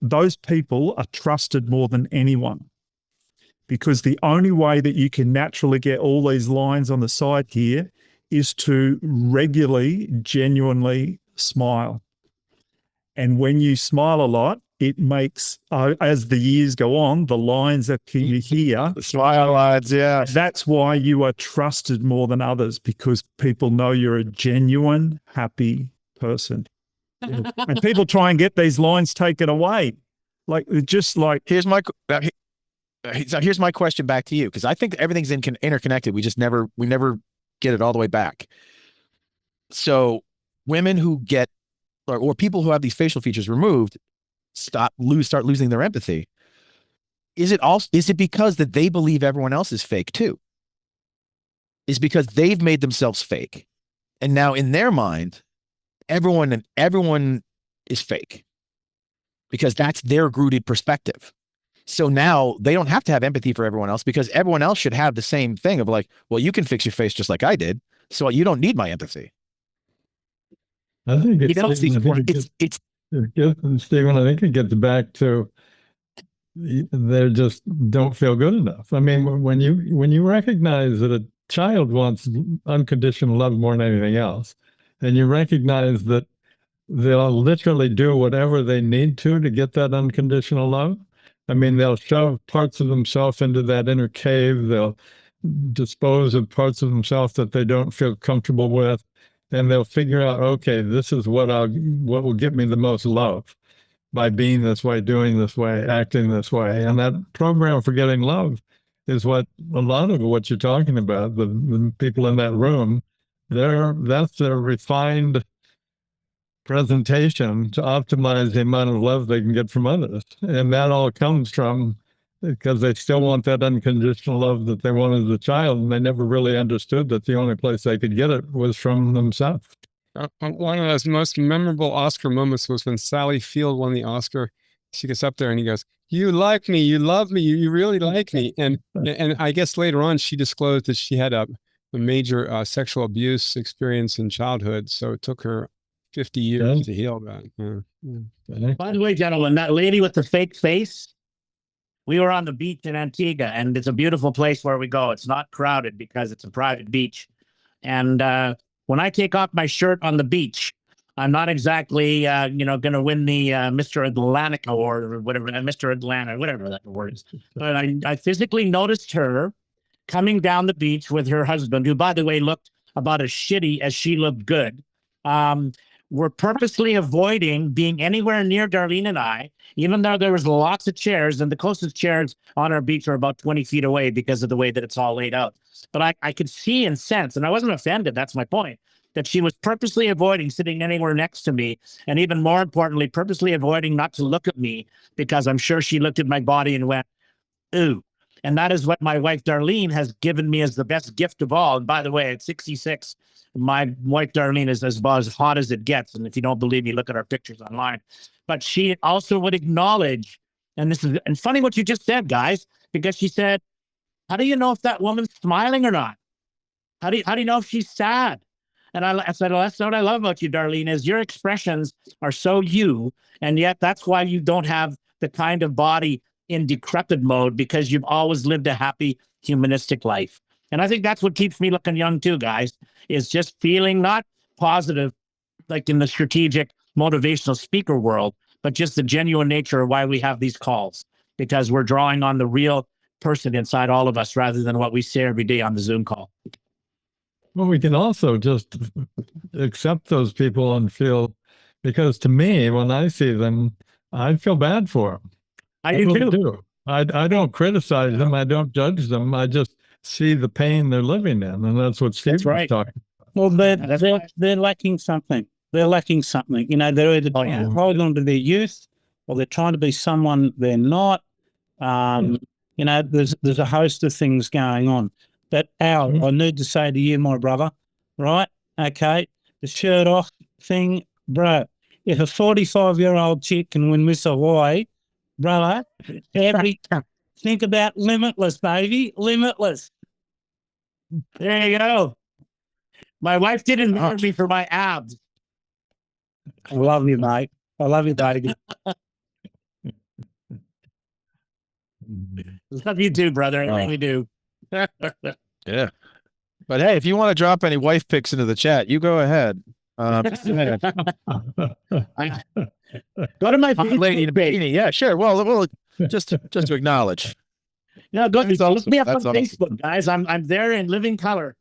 those people are trusted more than anyone, because the only way that you can naturally get all these lines on the side here is to regularly, genuinely smile. And when you smile a lot, it makes, as the years go on, the lines that you hear. The smile lines, yeah. That's why you are trusted more than others, because people know you're a genuine, happy person. And people try and get these lines taken away. Here's my question back to you, because I think everything's interconnected. We never get it all the way back. So women who get, or people who have these facial features removed, start losing their empathy. Is it because that they believe everyone else is fake too? Is because they've made themselves fake, and now in their mind, everyone is fake, because that's their rooted perspective. So now they don't have to have empathy for everyone else, because everyone else should have the same thing of like, well, you can fix your face just like I did, so you don't need my empathy. I think Stephen, I think it gets back to they just don't feel good enough. I mean, when you recognize that a child wants unconditional love more than anything else, and you recognize that they'll literally do whatever they need to get that unconditional love. I mean, they'll shove parts of themselves into that inner cave. They'll dispose of parts of themselves that they don't feel comfortable with. And they'll figure out, okay, this is what will give me the most love, by being this way, doing this way, acting this way. And that program for getting love is what a lot of what you're talking about, the people in that room, that's their refined presentation to optimize the amount of love they can get from others. And that all comes from, because they still want that unconditional love that they wanted as a child, and they never really understood that the only place they could get it was from themselves. One of those most memorable Oscar moments was when Sally Field won the Oscar. She gets up there and he goes, "You like me, you love me, you really like me." And I guess later on she disclosed that she had a major sexual abuse experience in childhood, so it took her 50 years to heal that. By the way, gentlemen, that lady with the fake face, we were on the beach in Antigua, and it's a beautiful place where we go. It's not crowded because it's a private beach. And when I take off my shirt on the beach, I'm not exactly, going to win the Mr. Atlantic Award or whatever, Mr. Atlanta, whatever that word is. But I physically noticed her coming down the beach with her husband, who, by the way, looked about as shitty as she looked good. We're purposely avoiding being anywhere near Darlene and I, even though there was lots of chairs, and the closest chairs on our beach are about 20 feet away because of the way that it's all laid out. But I could see and sense, and I wasn't offended, that's my point, that she was purposely avoiding sitting anywhere next to me, and even more importantly, purposely avoiding not to look at me, because I'm sure she looked at my body and went, ooh. And that is what my wife, Darlene, has given me as the best gift of all. And by the way, at 66, my wife, Darlene, is about as hot as it gets. And if you don't believe me, look at our pictures online. But she also would acknowledge, and funny what you just said, guys, because she said, how do you know if that woman's smiling or not? How do you know if she's sad? And I said, well, that's what I love about you, Darlene, is your expressions are so you. And yet that's why you don't have the kind of body in decrepit mode, because you've always lived a happy humanistic life. And I think that's what keeps me looking young too, guys, is just feeling not positive, like in the strategic motivational speaker world, but just the genuine nature of why we have these calls, because we're drawing on the real person inside all of us rather than what we say every day on the Zoom call. Well, we can also just accept those people and feel, because to me, when I see them, I feel bad for them. I do too. I don't criticize them. I don't judge them. I just see the pain they're living in. And that's what Steve was talking about. Well, they're lacking something. They're lacking something. You know, they're either holding on to their youth, or they're trying to be someone they're not. You know, there's a host of things going on. But Al, I need to say to you, my brother, right? Okay, the shirt off thing, bro. If a 45-year-old chick can win Miss Hawaii, brother, think about limitless, baby, limitless. There you go. My wife didn't marry me for my abs. I love you, mate. I love you, baby. Love you too, brother. I really do. Yeah. But hey, if you want to drop any wife pics into the chat, you go ahead. Go to my lady in a bikini. Yeah, sure. Well, just to acknowledge. No, go That's look awesome. me up That's on awesome. Facebook, guys. I'm there in living color.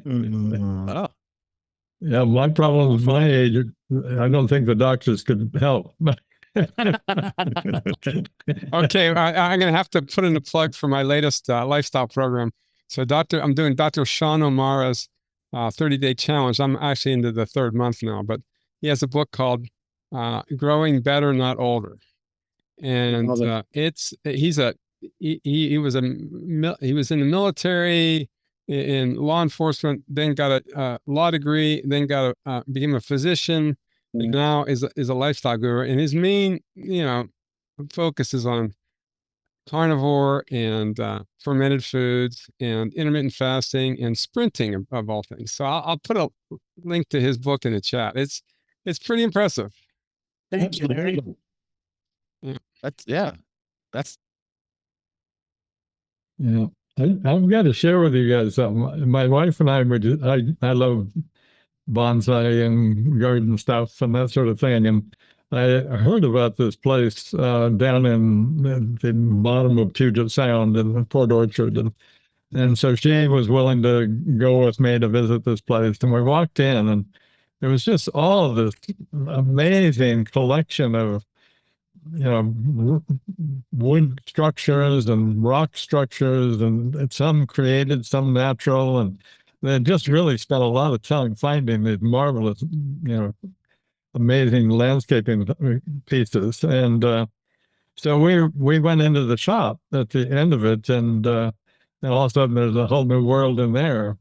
Oh. Yeah, my problem with my age, I don't think the doctors could help. Okay, I'm going to have to put in a plug for my latest lifestyle program. So I'm doing Dr. Sean O'Mara's 30-day challenge. I'm actually into the third month now, but he has a book called Growing Better, Not Older. And he was in the military, in law enforcement, then got a law degree, then became a physician, and now is a lifestyle guru. And his main, focus is on carnivore and fermented foods and intermittent fasting and sprinting of all things. So I'll put a link to his book in the chat. It's pretty impressive. Thank you, Larry. Yeah. I've got to share with you guys something. My wife and I I love bonsai and garden stuff and that sort of thing. And I heard about this place down in the bottom of Puget Sound in the Port Orchard. And so she was willing to go with me to visit this place. And we walked in, and there was just all of this amazing collection of, wood structures and rock structures, and some created, some natural. And they just really spent a lot of time finding these marvelous, amazing landscaping pieces. And so we went into the shop at the end of it, and all of a sudden there's a whole new world in there.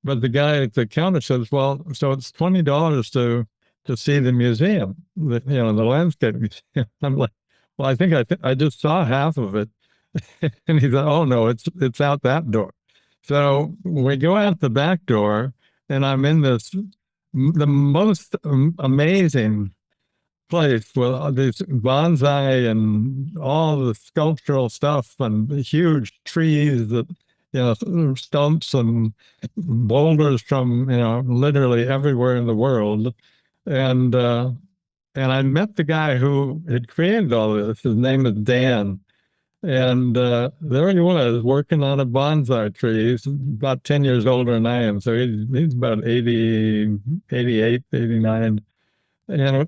But the guy at the counter says, "Well, so it's $20 to see the museum, the landscape museum." I'm like, "Well, I think I just saw half of it." And he said, "Oh no, it's out that door." So we go out the back door, and I'm in the most amazing place with these bonsai and all the sculptural stuff and huge trees that, stumps and boulders from, literally everywhere in the world. And I met the guy who had created all this. His name is Dan. And there he was working on a bonsai tree. He's about 10 years older than I am. So he's about 80, 88, 89. And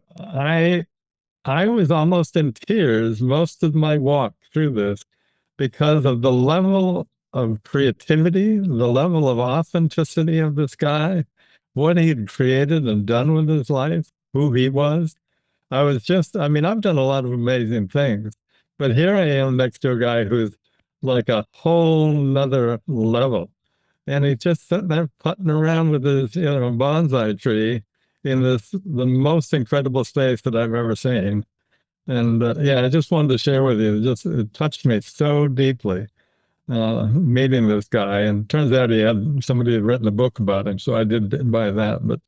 I was almost in tears most of my walk through this because of the level of creativity, the level of authenticity of this guy, what he had created and done with his life, who he was. I've done a lot of amazing things, but here I am next to a guy who's like a whole nother level. And he's just sitting there putting around with his, bonsai tree in the most incredible space that I've ever seen. And I just wanted to share with you, it touched me so deeply, meeting this guy. And it turns out somebody had written a book about him, so I did buy that. But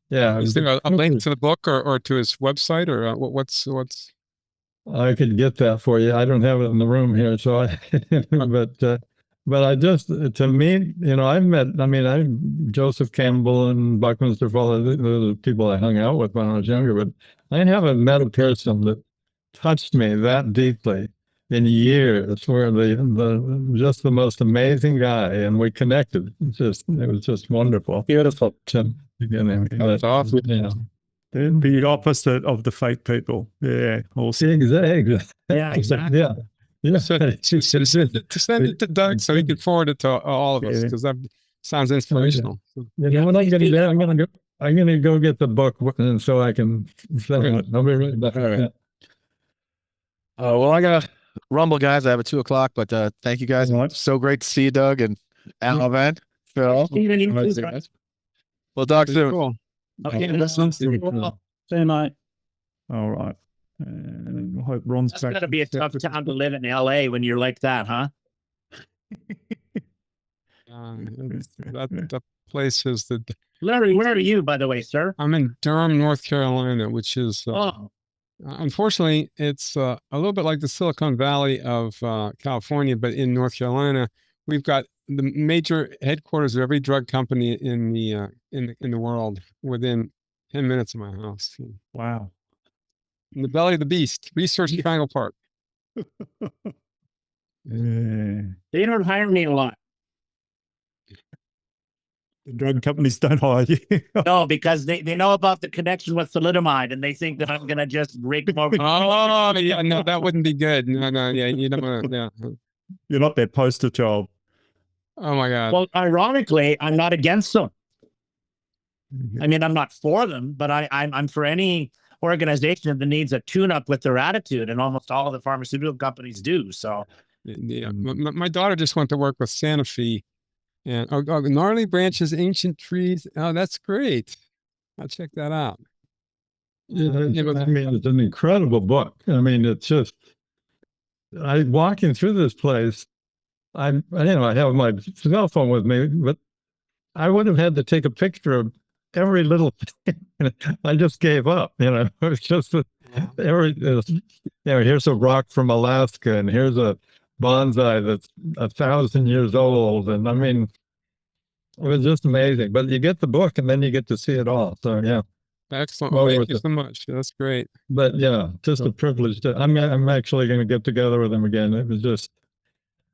yeah. Is there a link to the book or to his website, or what's? I could get that for you. I don't have it in the room here, so but But I just, to me, I've met, I'm Joseph Campbell and Buckminster Fuller, the people I hung out with when I was younger, but I haven't met a person that touched me that deeply in years, where just the most amazing guy, and we connected. It was just wonderful. Beautiful. That's awesome. The opposite of the fake people. Yeah. Awesome. Exactly. Yeah, exactly. Yeah. Yeah. So, to send it to Doug so he can forward it to all of us, because that sounds inspirational. When I get there, I'm gonna go get the book, and so I can send it. I'll be right back. All right. Well, I got to rumble, guys. I have a 2:00, but thank you guys. All right. So great to see you, Doug and Alan, Phil. Steven, you All right, too, see you right? guys. We'll talk soon. Cool. Okay, See you, mate. All right. And I hope Ron's that's back. gotta be a tough town to live in LA when you're like that, huh? That place is Larry, where are you, by the way, sir? I'm in Durham, North Carolina, which is Oh, unfortunately, it's a little bit like the Silicon Valley of California, but in North Carolina, we've got the major headquarters of every drug company in the world within 10 minutes of my house. Wow. In the belly of the beast, Research Triangle Park. Yeah. they don't hire me a lot. The drug companies don't hire you. No, because they know about the connection with thalidomide and they think that I'm gonna just rig more. Oh, yeah, no, that wouldn't be good. No, yeah, you don't want to, yeah. You're not their poster child. Oh my God. Well, ironically, I'm not against them. I mean, I'm not for them, but I'm for any organization that needs a tune-up with their attitude, and almost all of the pharmaceutical companies do. So, Yeah, my daughter just went to work with Sanofi, and gnarly branches, ancient trees. Oh, that's great. I'll check that out. It's an incredible book. It's just, walking through this place, I have my cell phone with me, but I would have had to take a picture of every little thing. I just gave up. It was just here's a rock from Alaska, and here's a bonsai that's 1,000 years old, and it was just amazing. But you get the book, and then you get to see it all. So yeah, Excellent. Well, Thank you so much. That's great. but yeah, just a privilege. I'm actually going to get together with them again. It was just,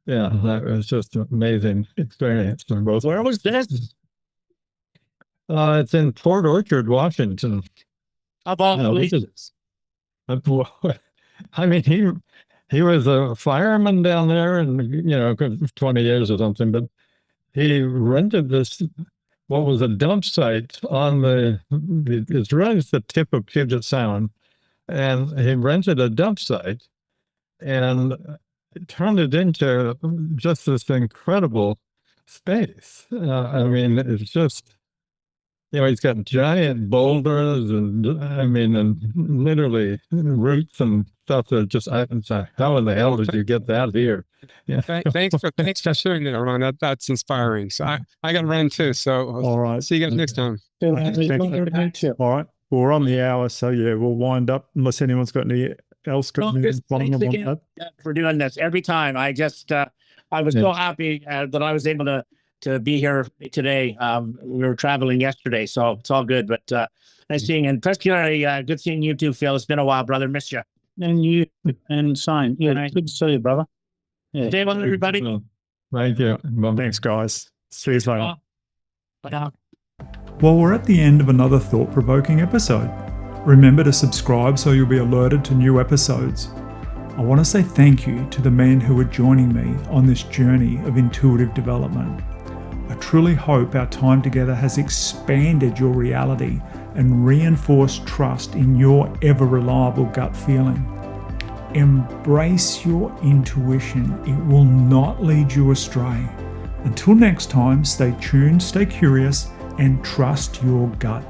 that was just an amazing experience for both. where was this? It's in Port Orchard, Washington. Of all Yeah, which is- places. He was a fireman down there, and 20 years or something. But he rented this, what was a dump site on it's right at the tip of Puget Sound, and he rented a dump site, and turned it into just this incredible space. It's just. He's got giant boulders and literally roots and stuff that just, how in the hell did you get that here? Yeah. Thanks for sharing that, Ron. That's inspiring. So I got to run too. So All right. see you guys next time. All right. Well, we're on the hour, so yeah, we'll wind up unless anyone's got any else. No, thanks again for doing this every time. I just, I was so happy that I was able to be here today. We were traveling yesterday, so it's all good. But nice seeing you. And particularly good seeing you too, Phil. It's been a while, brother. Missed you. And you, and same. Yeah, good to see you, brother. Yeah. Stay well, everybody. Thank you. Thanks, guys. See you later. Bye now. Well, we're at the end of another thought-provoking episode. Remember to subscribe so you'll be alerted to new episodes. I want to say thank you to the men who are joining me on this journey of intuitive development. I truly hope our time together has expanded your reality and reinforced trust in your ever-reliable gut feeling. Embrace your intuition. It will not lead you astray. Until next time, stay tuned, stay curious, and trust your gut.